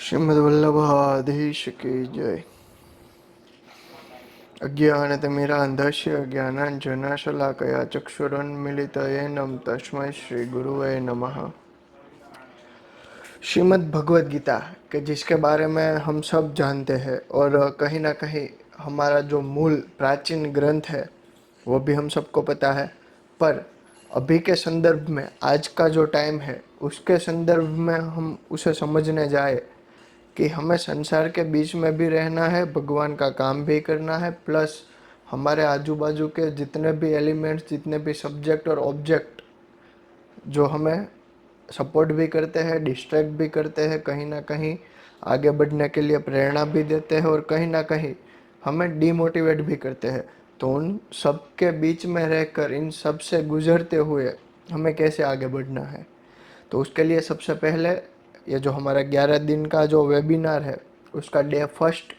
श्रीमद्वल्लभाधीश की जय। अज्ञानतिमिरान्धस्य ज्ञानाञ्जनशलाकया चक्षुरुन्मीलितं तस्मै श्रीगुरुवे नमः। श्रीमद् भगवद गीता के जिसके बारे में हम सब जानते हैं और कहीं ना कहीं हमारा जो मूल प्राचीन ग्रंथ है वो भी हम सबको पता है, पर अभी के संदर्भ में आज का जो टाइम है उसके संदर्भ में हम उसे समझने जाए कि हमें संसार के बीच में भी रहना है, भगवान का काम भी करना है, प्लस हमारे आजू बाजू के जितने भी एलिमेंट्स, जितने भी सब्जेक्ट और ऑब्जेक्ट जो हमें सपोर्ट भी करते हैं, डिस्ट्रैक्ट भी करते हैं, कहीं ना कहीं आगे बढ़ने के लिए प्रेरणा भी देते हैं और कहीं ना कहीं हमें डीमोटिवेट भी करते हैं। तो उन सब के बीच में रहकर इन सब से गुजरते हुए हमें कैसे आगे बढ़ना है, तो उसके लिए सबसे पहले ये जो हमारा 11 दिन का जो वेबिनार है उसका डे फर्स्ट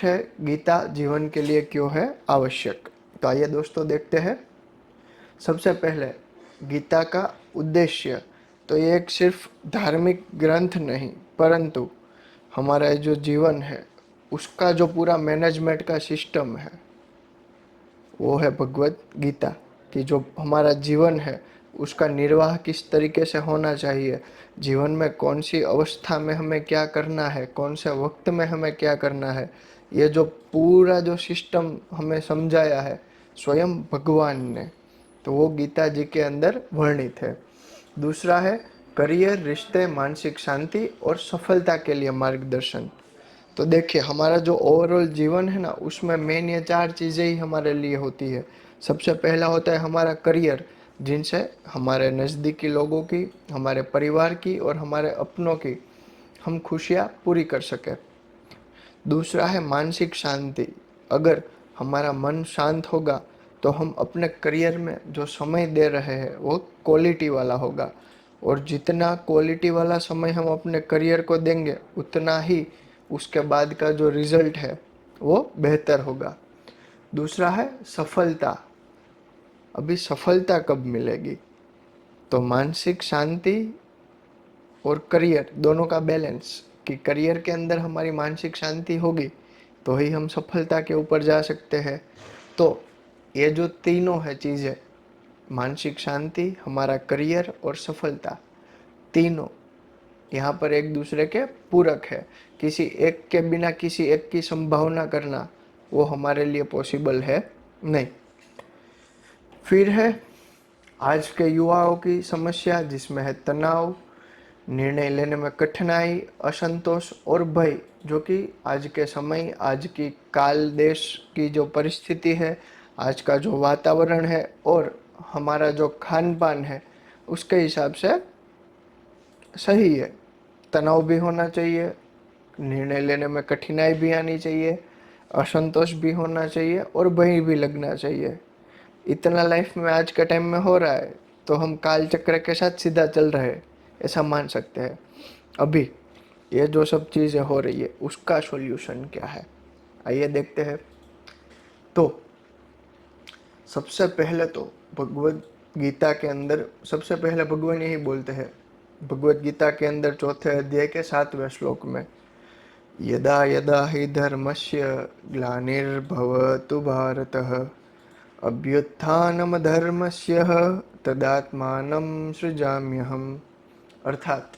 है, गीता जीवन के लिए क्यों है आवश्यक। तो आइए दोस्तों देखते हैं। सबसे पहले गीता का उद्देश्य, तो ये एक सिर्फ धार्मिक ग्रंथ नहीं परंतु हमारा जो जीवन है उसका जो पूरा मैनेजमेंट का सिस्टम है वो है भगवत गीता। कि जो हमारा जीवन है उसका निर्वाह किस तरीके से होना चाहिए, जीवन में कौन सी अवस्था में हमें क्या करना है, कौन से वक्त में हमें क्या करना है, ये जो पूरा जो सिस्टम हमें समझाया है स्वयं भगवान ने, तो वो गीता जी के अंदर वर्णित है। दूसरा है करियर, रिश्ते, मानसिक शांति और सफलता के लिए मार्गदर्शन। तो देखिए हमारा जो ओवरऑल जीवन है ना उसमें मेन ये 4 चीज़ें ही हमारे लिए होती है। सबसे पहला होता है हमारा करियर, जिनसे हमारे नज़दीकी लोगों की, हमारे परिवार की और हमारे अपनों की हम खुशियाँ पूरी कर सकें। दूसरा है मानसिक शांति। अगर हमारा मन शांत होगा तो हम अपने करियर में जो समय दे रहे हैं वो क्वालिटी वाला होगा, और जितना क्वालिटी वाला समय हम अपने करियर को देंगे उतना ही उसके बाद का जो रिजल्ट है वो बेहतर होगा। दूसरा है सफलता। अभी सफलता कब मिलेगी, तो मानसिक शांति और करियर दोनों का बैलेंस, कि करियर के अंदर हमारी मानसिक शांति होगी तो ही हम सफलता के ऊपर जा सकते हैं। तो ये जो तीनों है चीज़ें, मानसिक शांति, हमारा करियर और सफलता, तीनों यहाँ पर एक दूसरे के पूरक है। किसी एक के बिना किसी एक की संभावना करना वो हमारे लिए पॉसिबल है नहीं। फिर है आज के युवाओं की समस्या, जिसमें है तनाव, निर्णय लेने में कठिनाई, असंतोष और भय, जो कि आज के समय, आज की काल, देश की जो परिस्थिति है, आज का जो वातावरण है और हमारा जो खान पान है उसके हिसाब से सही है। तनाव भी होना चाहिए, निर्णय लेने में कठिनाई भी आनी चाहिए, असंतोष भी होना चाहिए और भय भी लगना चाहिए। इतना लाइफ में आज के टाइम में हो रहा है तो हम काल चक्र के साथ सीधा चल रहे हैं ऐसा मान सकते हैं। अभी ये जो सब चीज़ें हो रही है उसका सॉल्यूशन क्या है, आइए देखते हैं। तो सबसे पहले तो भगवद गीता के अंदर सबसे पहले भगवान यही बोलते हैं, भगवद गीता के अंदर चौथे अध्याय के 7वें श्लोक में, यदा यदा हि धर्मस्य ग्लानिर्भवतु भारतः अभ्युत्थानम धर्मस्य तदात्मानं सृजाम्यहम्। अर्थात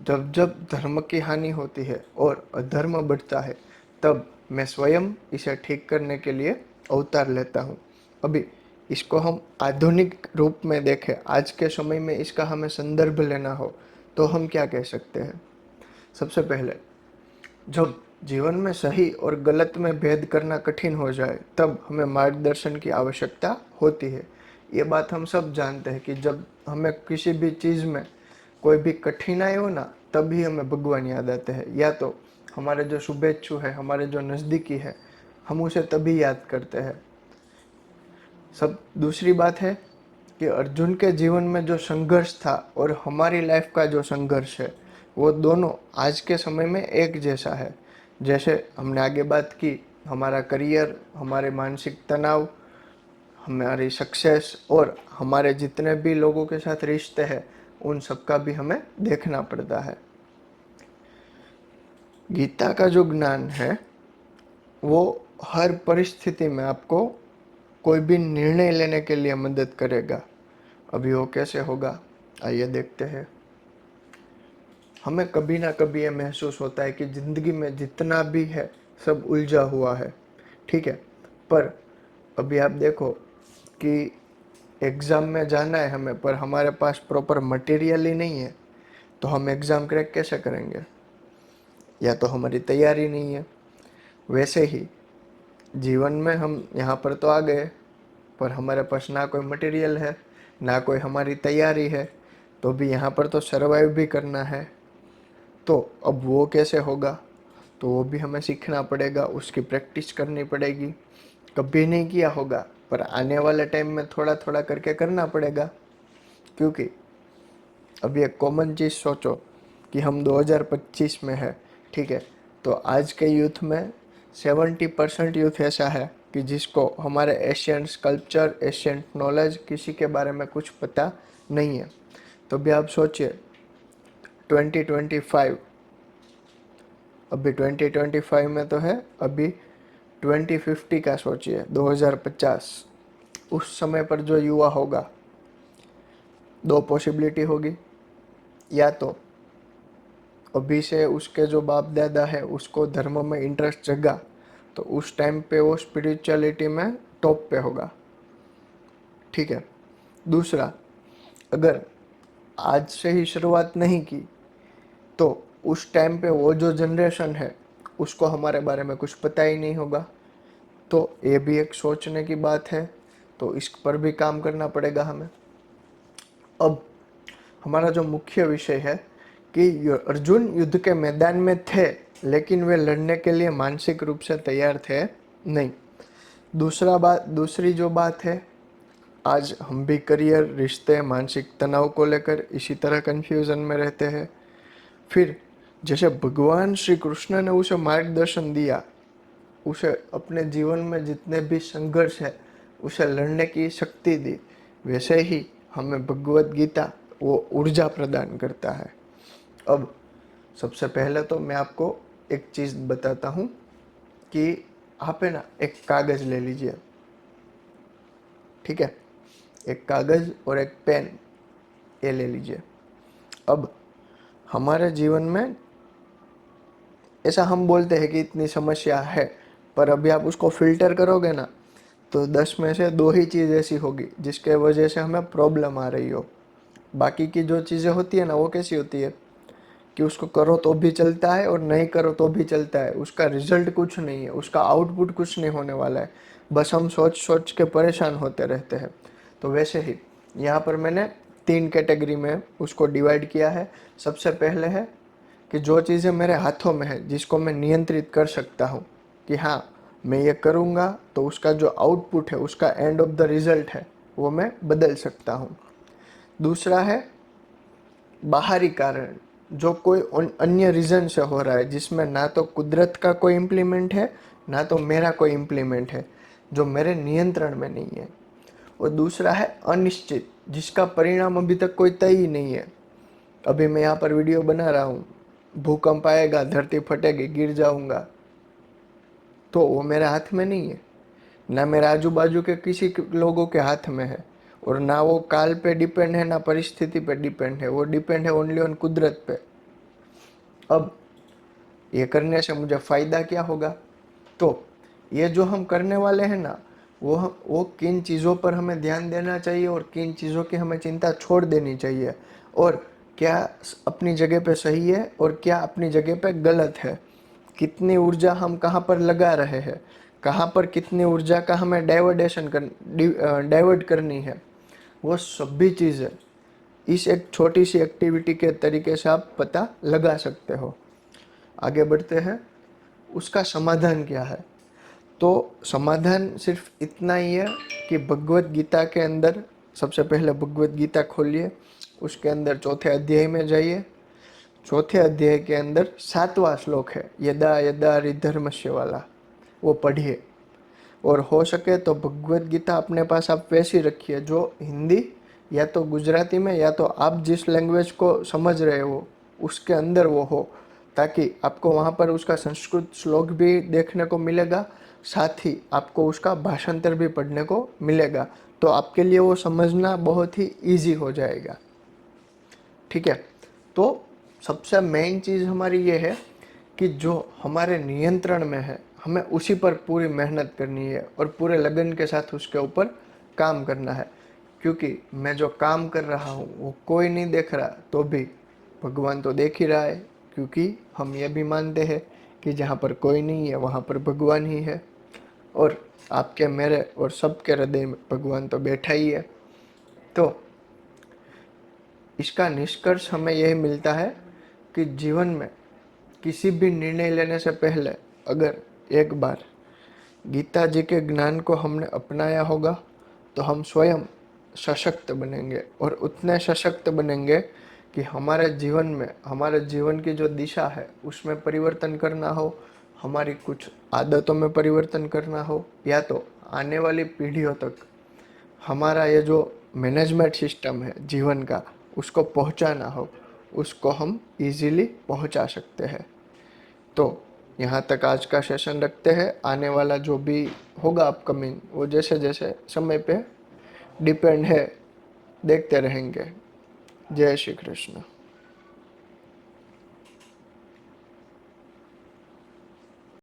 जब जब धर्म की हानि होती है और अधर्म बढ़ता है तब मैं स्वयं इसे ठीक करने के लिए अवतार लेता हूँ। अभी इसको हम आधुनिक रूप में देखें, आज के समय में इसका हमें संदर्भ लेना हो तो हम क्या कह सकते हैं। सबसे पहले जब जीवन में सही और गलत में भेद करना कठिन हो जाए तब हमें मार्गदर्शन की आवश्यकता होती है। ये बात हम सब जानते हैं कि जब हमें किसी भी चीज़ में कोई भी कठिनाई हो ना तभी हमें भगवान याद आते हैं, या तो हमारे जो शुभेच्छु है, हमारे जो नज़दीकी है, हम उसे तभी याद करते हैं। सब दूसरी बात है कि अर्जुन के जीवन में जो संघर्ष था और हमारी लाइफ का जो संघर्ष है वो दोनों आज के समय में एक जैसा है। जैसे हमने आगे बात की, हमारा करियर, हमारे मानसिक तनाव, हमारी सक्सेस और हमारे जितने भी लोगों के साथ रिश्ते हैं उन सब का भी हमें देखना पड़ता है। गीता का जो ज्ञान है वो हर परिस्थिति में आपको कोई भी निर्णय लेने के लिए मदद करेगा। अभी वो कैसे होगा, आइए देखते हैं। हमें कभी ना कभी ये महसूस होता है कि ज़िंदगी में जितना भी है सब उलझा हुआ है, ठीक है। पर अभी आप देखो कि एग्ज़ाम में जाना है हमें, पर हमारे पास प्रॉपर मटेरियल ही नहीं है, तो हम एग्ज़ाम क्रैक कैसे करेंगे? या तो हमारी तैयारी नहीं है। वैसे ही जीवन में हम यहाँ पर तो आ गए, पर हमारे पास ना कोई मटेरियल है, ना कोई हमारी तैयारी है, तो भी यहाँ पर तो सर्वाइव भी करना है। तो अब वो कैसे होगा? तो वो भी हमें सीखना पड़ेगा, उसकी प्रैक्टिस करनी पड़ेगी। कभी नहीं किया होगा, पर आने वाले टाइम में थोड़ा थोड़ा करके करना पड़ेगा। क्योंकि अभी एक कॉमन चीज़ सोचो कि हम 2025 में है, ठीक है। तो आज के यूथ में 70% यूथ ऐसा है कि जिसको हमारे एशियन कल्चर, एशियन नॉलेज, किसी के बारे में कुछ पता नहीं है। तो भी आप सोचिए 2025, अभी 2025 में तो है, अभी 2050 का सोचिए, 2050। उस समय पर जो युवा होगा, दो पॉसिबिलिटी होगी। या तो अभी से उसके जो बाप दादा है उसको धर्म में इंटरेस्ट जगा, तो उस टाइम पे वो स्पिरिचुअलिटी में टॉप पे होगा, ठीक है। दूसरा, अगर आज से ही शुरुआत नहीं की तो उस टाइम पे वो जो जनरेशन है उसको हमारे बारे में कुछ पता ही नहीं होगा। तो ये भी एक सोचने की बात है, तो इस पर भी काम करना पड़ेगा हमें। अब हमारा जो मुख्य विषय है कि अर्जुन युद्ध के मैदान में थे, लेकिन वे लड़ने के लिए मानसिक रूप से तैयार थे नहीं। दूसरी जो बात है, आज हम भी करियर, रिश्ते, मानसिक तनाव को लेकर इसी तरह कन्फ्यूज़न में रहते हैं। फिर जैसे भगवान श्री कृष्ण ने उसे मार्गदर्शन दिया, उसे अपने जीवन में जितने भी संघर्ष है उसे लड़ने की शक्ति दी, वैसे ही हमें भगवत गीता वो ऊर्जा प्रदान करता है। अब सबसे पहले तो मैं आपको एक चीज़ बताता हूँ कि आप है ना एक कागज़ ले लीजिए, ठीक है। एक कागज़ और एक पेन, ये ले लीजिए। अब हमारे जीवन में ऐसा हम बोलते हैं कि इतनी समस्या है, पर अभी आप उसको फिल्टर करोगे ना, तो 10 में से 2 ही चीज़ ऐसी होगी जिसके वजह से हमें प्रॉब्लम आ रही हो। बाकी की जो चीज़ें होती है ना, वो कैसी होती है कि उसको करो तो भी चलता है और नहीं करो तो भी चलता है, उसका रिजल्ट कुछ नहीं है, उसका आउटपुट कुछ नहीं होने वाला है, बस हम सोच सोच के परेशान होते रहते हैं। तो वैसे ही यहाँ पर मैंने 3 कैटेगरी में उसको डिवाइड किया है। सबसे पहले है कि जो चीज़ें मेरे हाथों में है, जिसको मैं नियंत्रित कर सकता हूँ कि हाँ मैं ये करूँगा तो उसका जो आउटपुट है, उसका एंड ऑफ द रिजल्ट है, वो मैं बदल सकता हूँ। दूसरा है बाहरी कारण, जो कोई अन्य रीज़न से हो रहा है, जिसमें ना तो कुदरत का कोई इम्प्लीमेंट है, ना तो मेरा कोई इम्प्लीमेंट है, जो मेरे नियंत्रण में नहीं है। और दूसरा है अनिश्चित, जिसका परिणाम अभी तक कोई तय ही नहीं है। अभी मैं यहाँ पर वीडियो बना रहा हूँ, भूकंप आएगा, धरती फटेगी, गिर जाऊँगा, तो वो मेरे हाथ में नहीं है, ना मेरे आजू बाजू के किसी लोगों के हाथ में है, और ना वो काल पे डिपेंड है, ना परिस्थिति पे डिपेंड है, वो डिपेंड है ओनली ऑन कुदरत पे। अब ये करने से मुझे फ़ायदा क्या होगा? तो ये जो हम करने वाले हैं ना, वो किन चीज़ों पर हमें ध्यान देना चाहिए और किन चीज़ों की हमें चिंता छोड़ देनी चाहिए, और क्या अपनी जगह पे सही है और क्या अपनी जगह पे गलत है, कितनी ऊर्जा हम कहाँ पर लगा रहे हैं, कहाँ पर कितनी ऊर्जा का हमें डाइवर्ट करनी है, वो सभी चीज़ें इस एक छोटी सी एक्टिविटी के तरीके से आप पता लगा सकते हो। आगे बढ़ते हैं, उसका समाधान क्या है? तो समाधान सिर्फ इतना ही है कि भगवत गीता के अंदर सबसे पहले भगवत गीता खोलिए, उसके अंदर चौथे अध्याय में जाइए। चौथे अध्याय के अंदर 7वां श्लोक है, यदा यदा धर्मस्य वाला, वो पढ़िए। और हो सके तो भगवत गीता अपने पास आप वैसी रखिए जो हिंदी या तो गुजराती में, या तो आप जिस लैंग्वेज को समझ रहे हो उसके अंदर वो हो, ताकि आपको वहाँ पर उसका संस्कृत श्लोक भी देखने को मिलेगा, साथ ही आपको उसका भाषांतर भी पढ़ने को मिलेगा। तो आपके लिए वो समझना बहुत ही ईजी हो जाएगा। ठीक है। तो सबसे मेन चीज़ हमारी ये है कि जो हमारे नियंत्रण में है हमें उसी पर पूरी मेहनत करनी है और पूरे लगन के साथ उसके ऊपर काम करना है। क्योंकि मैं जो काम कर रहा हूँ वो कोई नहीं देख रहा, तो भी भगवान तो देख ही रहा है। क्योंकि हम ये भी मानते हैं कि जहाँ पर कोई नहीं है वहाँ पर भगवान ही है, और आपके मेरे और सबके हृदय में भगवान तो बैठा ही है। तो इसका निष्कर्ष हमें यही मिलता है कि जीवन में किसी भी निर्णय लेने से पहले अगर एक बार गीता जी के ज्ञान को हमने अपनाया होगा तो हम स्वयं सशक्त बनेंगे, और उतने सशक्त बनेंगे कि हमारे जीवन में, हमारे जीवन की जो दिशा है उसमें परिवर्तन करना हो, हमारी कुछ आदतों में परिवर्तन करना हो, या तो आने वाली पीढ़ियों तक हमारा ये जो मैनेजमेंट सिस्टम है जीवन का उसको पहुंचाना हो, उसको हम इजीली पहुंचा सकते हैं। तो यहाँ तक आज का सेशन रखते हैं। आने वाला जो भी होगा अपकमिंग, वो जैसे जैसे समय पे डिपेंड है, देखते रहेंगे। जय श्री कृष्ण।